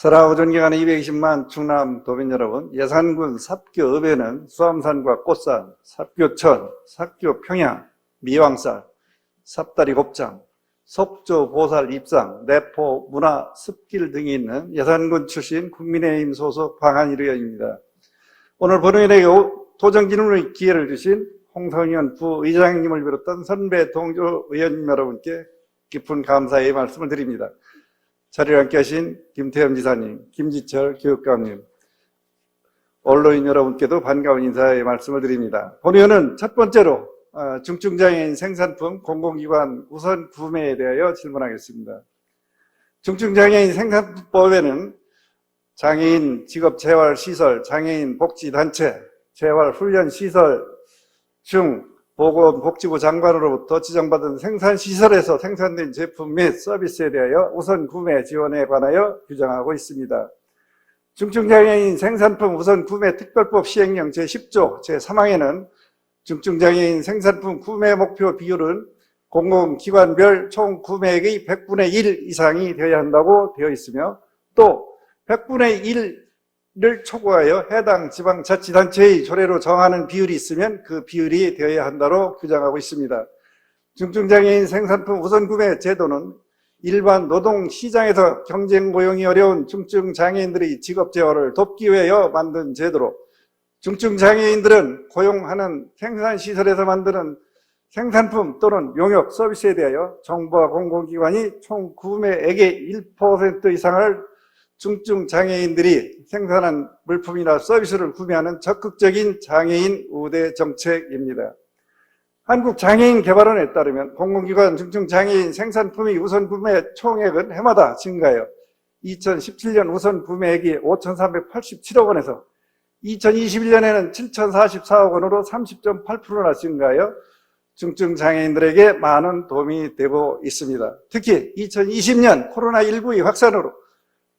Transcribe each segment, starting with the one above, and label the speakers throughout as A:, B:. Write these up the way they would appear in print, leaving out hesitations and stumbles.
A: 설하고 존경하는 220만 충남 도민 여러분, 예산군 삽교읍에는 수암산과 꽃산, 삽교천, 삽교평양, 미왕쌀, 삽다리 곱창, 속조 보살 입상, 내포 문화 습길 등이 있는 예산군 출신 국민의힘 소속 방한일 의원입니다. 오늘 본의원에게 도정 질문의 기회를 주신 홍성현 부의장님을 비롯한 선배 동조 의원님 여러분께 깊은 감사의 말씀을 드립니다. 자리에 함께 하신 김태흠 지사님, 김지철 교육감님, 언론인 여러분께도 반가운 인사의 말씀을 드립니다. 본의원은 첫 번째로 중증장애인 생산품 공공기관 우선 구매에 대하여 질문하겠습니다. 중증장애인 생산품법에는 장애인 직업재활시설, 장애인 복지단체, 재활훈련시설 중 보건복지부 장관으로부터 지정받은 생산시설에서 생산된 제품 및 서비스에 대하여 우선 구매 지원에 관하여 규정하고 있습니다. 중증장애인 생산품 우선 구매 특별법 시행령 제10조 제3항에는 중증장애인 생산품 구매 목표 비율은 공공기관별 총 구매액의 100분의 1 이상이 되어야 한다고 되어 있으며, 또 100분의 1을 초과하여 해당 지방자치단체의 조례로 정하는 비율이 있으면 그 비율이 되어야 한다고 규정하고 있습니다. 중증장애인 생산품 우선 구매 제도는 일반 노동시장에서 경쟁 고용이 어려운 중증장애인들의 직업재활을 돕기 위하여 만든 제도로, 중증장애인들은 고용하는 생산시설에서 만드는 생산품 또는 용역 서비스에 대하여 정부와 공공기관이 총 구매액의 1% 이상을 중증장애인들이 생산한 물품이나 서비스를 구매하는 적극적인 장애인 우대 정책입니다. 한국장애인개발원에 따르면 공공기관 중증장애인 생산품의 우선 구매 총액은 해마다 증가하여 2017년 우선 구매액이 5,387억 원에서 2021년에는 7,044억 원으로 30.8%나 증가하여 중증장애인들에게 많은 도움이 되고 있습니다. 특히 2020년 코로나19의 확산으로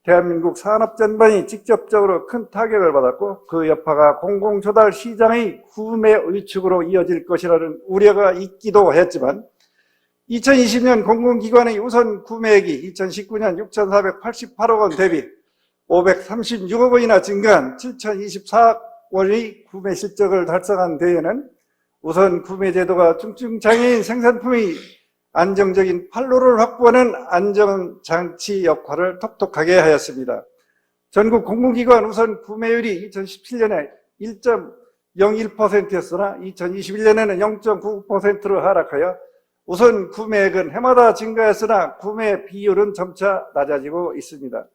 A: 대한민국 산업 전반이 직접적으로 큰 타격을 받았고, 그 여파가 공공조달 시장의 구매 위축으로 이어질 것이라는 우려가 있기도 했지만, 2020년 공공기관의 우선 구매액이 2019년 6,488억 원 대비 536억 원이나 증가한 7,024억 원의 구매 실적을 달성한 데에는 우선 구매 제도가 중증장애인 생산품의 안정적인 판로를 확보하는 안전장치 역할을 톡톡하게 하였습니다. 전국 공공기관 우선 구매율이 2017년에 1.01%였으나 2021년에는 0.99%로 하락하여 우선 구매액은 해마다 증가했으나 구매 비율은 점차 낮아지고 있습니다.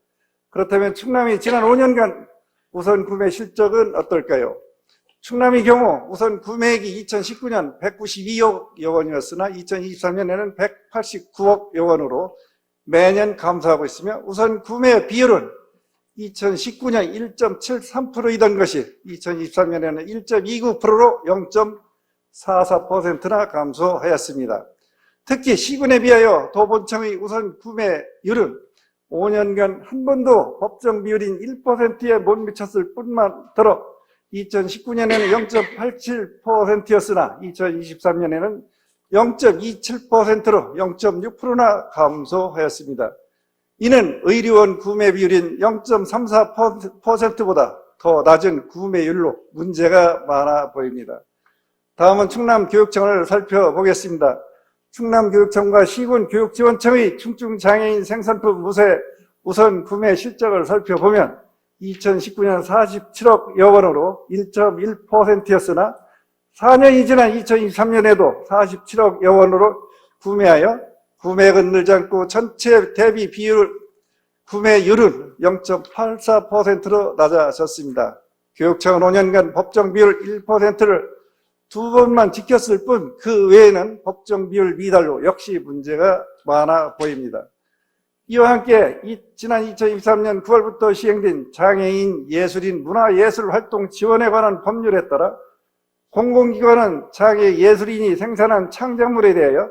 A: 그렇다면 충남이 지난 5년간 우선 구매 실적은 어떨까요? 충남의 경우 우선 구매액이 2019년 192억여 원이었으나 2023년에는 189억여 원으로 매년 감소하고 있으며, 우선 구매 비율은 2019년 1.73%이던 것이 2023년에는 1.29%로 0.44%나 감소하였습니다. 특히 시군에 비하여 도본청의 우선 구매율은 5년간 한 번도 법정 비율인 1%에 못 미쳤을 뿐만더러 2019년에는 0.87%였으나 2023년에는 0.27%로 0.6%나 감소하였습니다. 이는 의료원 구매 비율인 0.34%보다 더 낮은 구매율로 문제가 많아 보입니다. 다음은 충남교육청을 살펴보겠습니다. 충남교육청과 시군교육지원청의 중증장애인 생산품 우선 구매 실적을 살펴보면 2019년 47억여 원으로 1.1%였으나 4년이 지난 2023년에도 47억여 원으로 구매하여 구매액은 늘지 않고 전체 대비 구매율은 0.84%로 낮아졌습니다. 교육청은 5년간 법정 비율 1%를 2번만 지켰을 뿐 그 외에는 법정 비율 미달로 역시 문제가 많아 보입니다. 이와 함께 지난 2023년 9월부터 시행된 장애인 예술인 문화예술활동 지원에 관한 법률에 따라 공공기관은 장애 예술인이 생산한 창작물에 대하여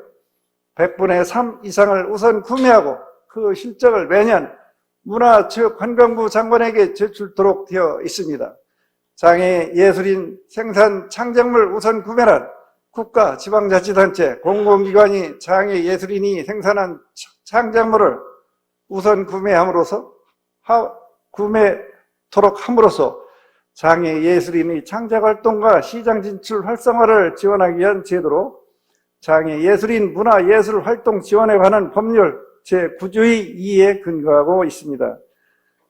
A: 100분의 3 이상을 우선 구매하고 그 실적을 매년 문화체육관광부 장관에게 제출토록 되어 있습니다. 장애 예술인 생산 창작물 우선 구매란 국가, 지방자치단체, 공공기관이 장애 예술인이 생산한 창작물을 우선 구매함으로써 구매토록 함으로써 장애 예술인의 창작활동과 시장 진출 활성화를 지원하기 위한 제도로 장애 예술인 문화예술활동 지원에 관한 법률 제9조의 2에 근거하고 있습니다.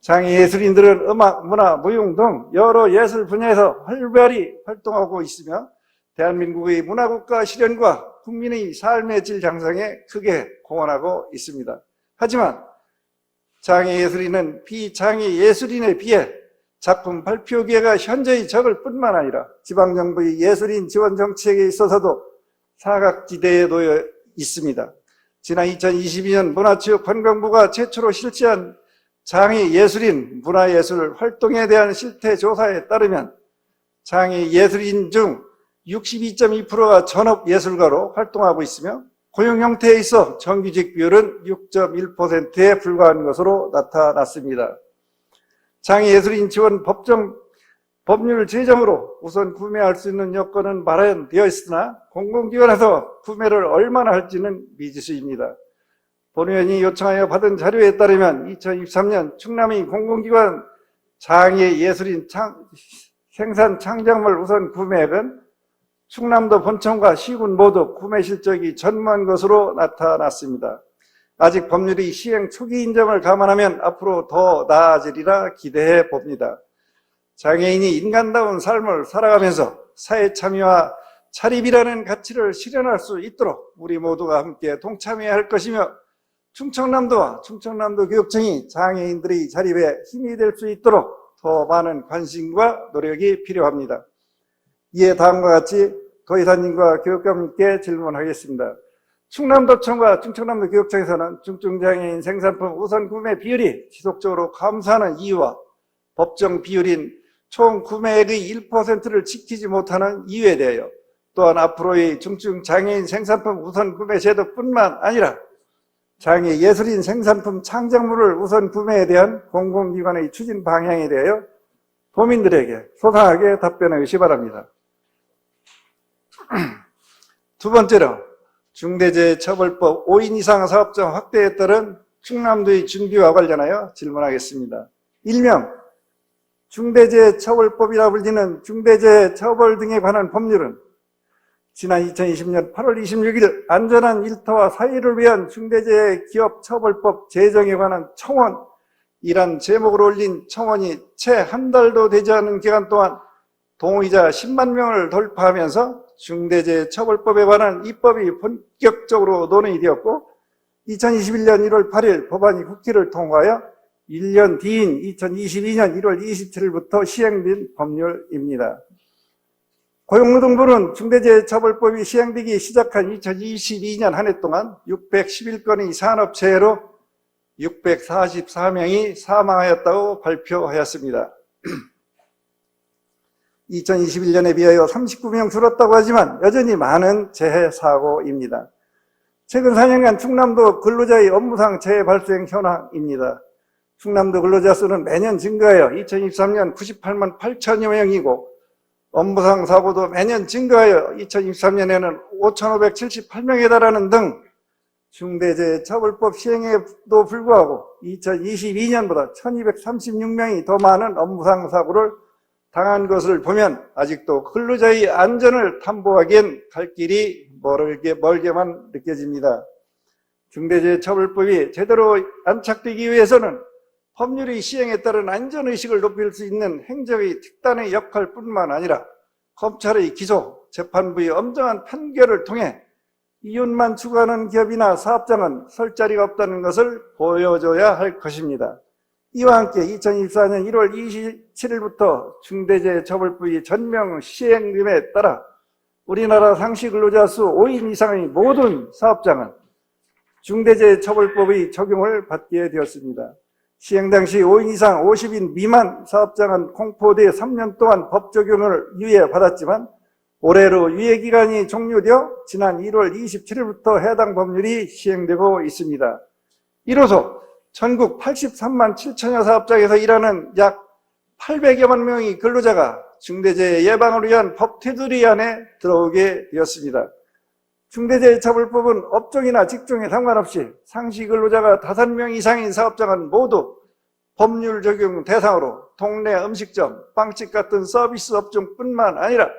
A: 장애 예술인들은 음악, 문화, 무용 등 여러 예술 분야에서 활발히 활동하고 있으며 대한민국의 문화국가 실현과 국민의 삶의 질 향상에 크게 공헌하고 있습니다. 하지만 장애 예술인은 비장애 예술인에 비해 작품 발표 기회가 현저히 적을 뿐만 아니라 지방정부의 예술인 지원 정책에 있어서도 사각지대에 놓여 있습니다. 지난 2022년 문화체육관광부가 최초로 실시한 장애 예술인 문화예술 활동에 대한 실태조사에 따르면 장애 예술인 중 62.2%가 전업예술가로 활동하고 있으며 고용 형태에 있어 정규직 비율은 6.1%에 불과한 것으로 나타났습니다. 장애 예술인 지원 법률 제정으로 우선 구매할 수 있는 여건은 마련되어 있으나 공공기관에서 구매를 얼마나 할지는 미지수입니다. 본 의원이 요청하여 받은 자료에 따르면 2023년 충남의 공공기관 장애 예술인 생산 창작물 우선 구매액은 충남도 본청과 시군 모두 구매 실적이 전무한 것으로 나타났습니다. 아직 법률이 시행 초기 인정을 감안하면 앞으로 더 나아지리라 기대해 봅니다. 장애인이 인간다운 삶을 살아가면서 사회 참여와 자립이라는 가치를 실현할 수 있도록 우리 모두가 함께 동참해야 할 것이며 충청남도와 충청남도 교육청이 장애인들의 자립에 힘이 될 수 있도록 더 많은 관심과 노력이 필요합니다. 이에 다음과 같이 도의사님과 교육감님께 질문하겠습니다. 충남도청과 충청남도 교육청에서는 중증장애인 생산품 우선 구매 비율이 지속적으로 감소하는 이유와 법정 비율인 총 구매액의 1%를 지키지 못하는 이유에 대하여 또한 앞으로의 중증장애인 생산품 우선 구매 제도뿐만 아니라 장애 예술인 생산품 창작물을 우선 구매에 대한 공공기관의 추진 방향에 대하여 도민들에게 소상하게 답변해 주시기 바랍니다. 두 번째로 중대재해처벌법 5인 이상 사업장 확대에 따른 충남도의 준비와 관련하여 질문하겠습니다. 일명 중대재해처벌법이라 불리는 중대재해처벌 등에 관한 법률은 지난 2020년 8월 26일 안전한 일터와 사회를 위한 중대재해기업처벌법 제정에 관한 청원이란 제목으로 올린 청원이 채 한 달도 되지 않은 기간 동안 동의자 10만 명을 돌파하면서 중대재해처벌법에 관한 입법이 본격적으로 논의되었고 2021년 1월 8일 법안이 국회를 통과하여 1년 뒤인 2022년 1월 27일부터 시행된 법률입니다. 고용노동부는 중대재해처벌법이 시행되기 시작한 2022년 한 해 동안 611건의 산업재해로 644명이 사망하였다고 발표하였습니다. 2021년에 비하여 39명 줄었다고 하지만 여전히 많은 재해 사고입니다. 최근 4년간 충남도 근로자의 업무상 재해 발생 현황입니다. 충남도 근로자 수는 매년 증가하여 2023년 98만 8천여 명이고 업무상 사고도 매년 증가하여 2023년에는 5,578명에 달하는 등 중대재해처벌법 시행에도 불구하고 2022년보다 1,236명이 더 많은 업무상 사고를 당한 것을 보면 아직도 근로자의 안전을 담보하기엔 갈 길이 멀게만 느껴집니다. 중대재해처벌법이 제대로 안착되기 위해서는 법률의 시행에 따른 안전의식을 높일 수 있는 행정의 특단의 역할뿐만 아니라 검찰의 기소, 재판부의 엄정한 판결을 통해 이윤만 추구하는 기업이나 사업장은 설 자리가 없다는 것을 보여줘야 할 것입니다. 이와 함께 2024년 1월 27일부터 중대재해처벌법이 전면 시행됨에 따라 우리나라 상시 근로자 수 5인 이상의 모든 사업장은 중대재해처벌법의 적용을 받게 되었습니다. 시행 당시 5인 이상 50인 미만 사업장은 공포돼 3년 동안 법 적용을 유예받았지만 올해로 유예기간이 종료되어 지난 1월 27일부터 해당 법률이 시행되고 있습니다. 이로써 전국 83만 7천여 사업장에서 일하는 약 800여만 명의 근로자가 중대재해 예방을 위한 법 테두리 안에 들어오게 되었습니다. 중대재해처벌법은 업종이나 직종에 상관없이 상시 근로자가 5명 이상인 사업장은 모두 법률 적용 대상으로 동네 음식점, 빵집 같은 서비스 업종뿐만 아니라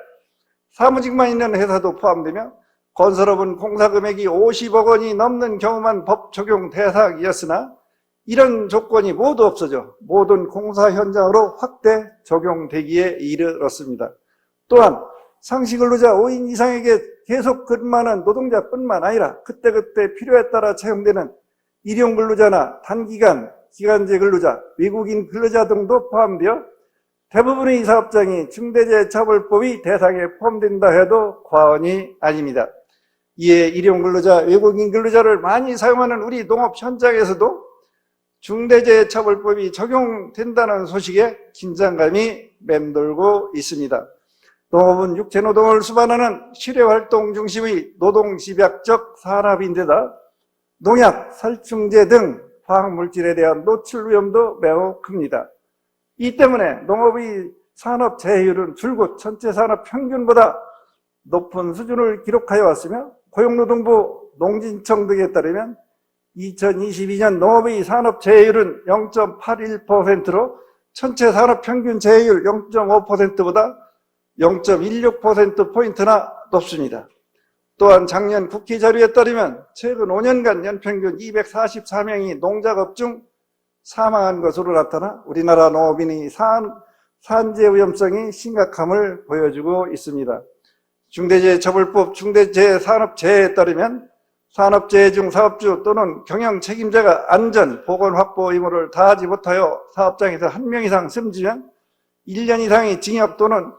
A: 사무직만 있는 회사도 포함되며 건설업은 공사 금액이 50억 원이 넘는 경우만 법 적용 대상이었으나 이런 조건이 모두 없어져 모든 공사 현장으로 확대 적용되기에 이르렀습니다. 또한 상시근로자 5인 이상에게 계속 근무하는 노동자뿐만 아니라 그때그때 필요에 따라 채용되는 일용근로자나 단기간, 기간제 근로자, 외국인 근로자 등도 포함되어 대부분의 사업장이 중대재해처벌법의 대상에 포함된다 해도 과언이 아닙니다. 이에 일용근로자, 외국인 근로자를 많이 사용하는 우리 농업 현장에서도 중대재해처벌법이 적용된다는 소식에 긴장감이 맴돌고 있습니다. 농업은 육체노동을 수반하는 실외활동 중심의 노동집약적 산업인데다 농약, 살충제 등 화학물질에 대한 노출 위험도 매우 큽니다. 이 때문에 농업의 산업 재해율은 줄곧 전체 산업 평균보다 높은 수준을 기록하여 왔으며 고용노동부 농진청 등에 따르면 2022년 농업의 산업 재해율은 0.81%로 전체 산업 평균 재해율 0.5%보다 0.16%포인트나 높습니다. 또한 작년 국회 자료에 따르면 최근 5년간 연평균 244명이 농작업 중 사망한 것으로 나타나 우리나라 농업인의 산재 위험성이 심각함을 보여주고 있습니다. 중대재해처벌법 중대재해산업재해에 따르면 산업재해 중 사업주 또는 경영 책임자가 안전, 보건 확보 의무를 다하지 못하여 사업장에서 1명 이상 숨지면 1년 이상의 징역 또는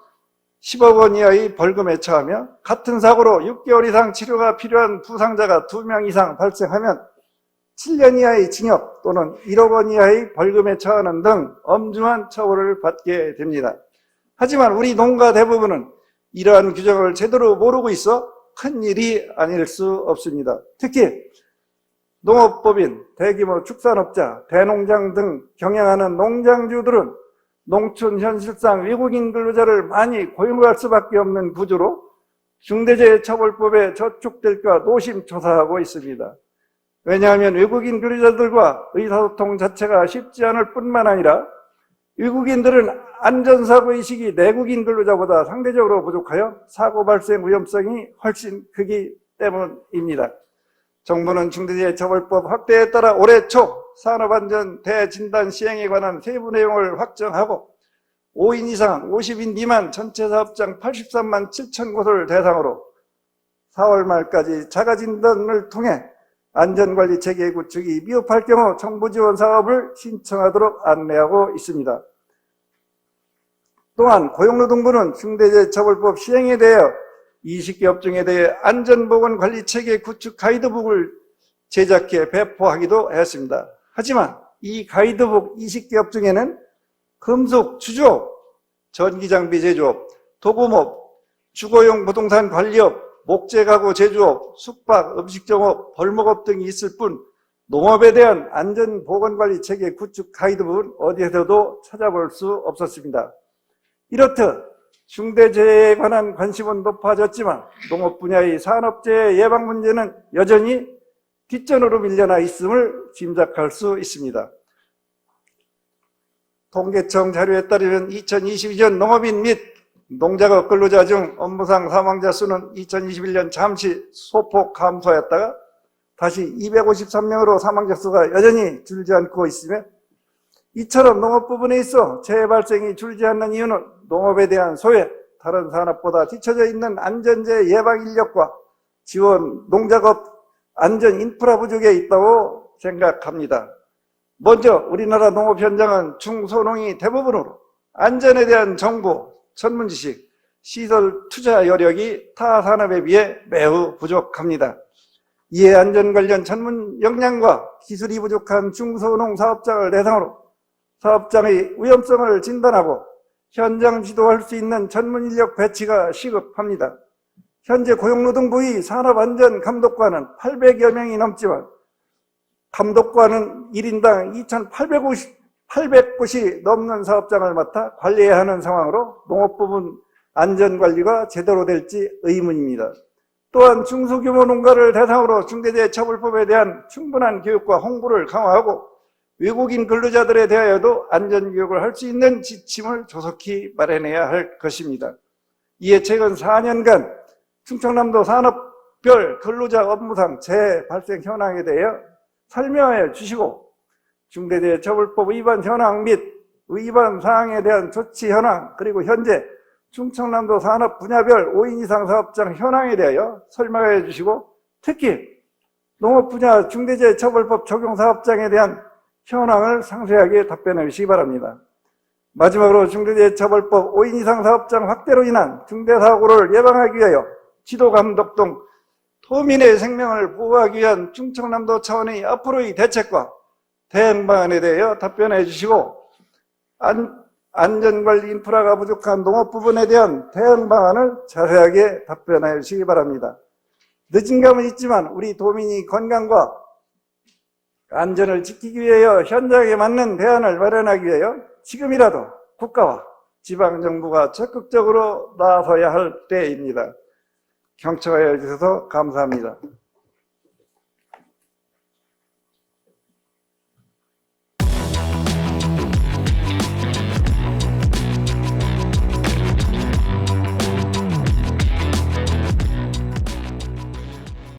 A: 10억 원 이하의 벌금에 처하며 같은 사고로 6개월 이상 치료가 필요한 부상자가 2명 이상 발생하면 7년 이하의 징역 또는 1억 원 이하의 벌금에 처하는 등 엄중한 처벌을 받게 됩니다. 하지만 우리 농가 대부분은 이러한 규정을 제대로 모르고 있어 큰일이 아닐 수 없습니다. 특히 농업법인, 대규모 축산업자, 대농장 등 경영하는 농장주들은 농촌 현실상 외국인 근로자를 많이 고용할 수밖에 없는 구조로 중대재해처벌법에 저촉될까 노심초사하고 있습니다. 왜냐하면 외국인 근로자들과 의사소통 자체가 쉽지 않을 뿐만 아니라 외국인들은 안전사고의식이 내국인 근로자보다 상대적으로 부족하여 사고 발생 위험성이 훨씬 크기 때문입니다. 정부는 중대재해처벌법 확대에 따라 올해 초 산업안전 대진단 시행에 관한 세부 내용을 확정하고 5인 이상 50인 미만 전체 사업장 83만 7천 곳을 대상으로 4월 말까지 자가진단을 통해 안전관리 체계 구축이 미흡할 경우 정부 지원 사업을 신청하도록 안내하고 있습니다. 또한 고용노동부는 중대재해처벌법 시행에 대하여 20개 업종에 대해 안전보건관리체계 구축 가이드북을 제작해 배포하기도 했습니다. 하지만 이 가이드북 20개 업종에는 금속 주조업, 전기장비 제조업, 도금업, 주거용 부동산 관리업, 목재가구 제조업, 숙박, 음식점업, 벌목업 등이 있을 뿐 농업에 대한 안전보건관리체계 구축 가이드북은 어디에서도 찾아볼 수 없었습니다. 이렇듯 중대재해에 관한 관심은 높아졌지만 농업 분야의 산업재해 예방 문제는 여전히 뒷전으로 밀려나 있음을 짐작할 수 있습니다. 통계청 자료에 따르면 2022년 농업인 및 농작업 근로자 중 업무상 사망자 수는 2021년 잠시 소폭 감소했다가 다시 253명으로 사망자 수가 여전히 줄지 않고 있으며 이처럼 농업 부분에 있어 재해 발생이 줄지 않는 이유는 농업에 대한 소외, 다른 산업보다 뒤처져 있는 안전재해 예방 인력과 지원, 농작업 안전 인프라 부족에 있다고 생각합니다. 먼저 우리나라 농업 현장은 중소농이 대부분으로 안전에 대한 정보, 전문지식, 시설 투자 여력이 타 산업에 비해 매우 부족합니다. 이에 안전 관련 전문 역량과 기술이 부족한 중소농 사업장을 대상으로 사업장의 위험성을 진단하고 현장 지도할 수 있는 전문 인력 배치가 시급합니다. 현재 고용노동부의 산업안전감독관은 800여 명이 넘지만 감독관은 1인당 2,800곳이 넘는 사업장을 맡아 관리해야 하는 상황으로 농업부문 안전관리가 제대로 될지 의문입니다. 또한 중소규모 농가를 대상으로 중대재해처벌법에 대한 충분한 교육과 홍보를 강화하고 외국인 근로자들에 대하여도 안전교육을 할 수 있는 지침을 조속히 마련해야 할 것입니다. 이에 최근 4년간 충청남도 산업별 근로자 업무상 재발생 현황에 대하여 설명해 주시고 중대재해처벌법 위반 현황 및 위반 사항에 대한 조치 현황, 그리고 현재 충청남도 산업 분야별 5인 이상 사업장 현황에 대하여 설명해 주시고, 특히 농업 분야 중대재해처벌법 적용 사업장에 대한 현황을 상세하게 답변해 주시기 바랍니다. 마지막으로 중대재해처벌법 5인 이상 사업장 확대로 인한 중대사고를 예방하기 위하여 지도감독 등 도민의 생명을 보호하기 위한 충청남도 차원의 앞으로의 대책과 대응 방안에 대하여 답변해 주시고, 안전관리 인프라가 부족한 농업 부분에 대한 대응 방안을 자세하게 답변해 주시기 바랍니다. 늦은 감은 있지만 우리 도민이 건강과 안전을 지키기 위하여 현장에 맞는 대안을 마련하기 위하여 지금이라도 국가와 지방정부가 적극적으로 나서야 할 때입니다. 경청하여 주셔서 감사합니다.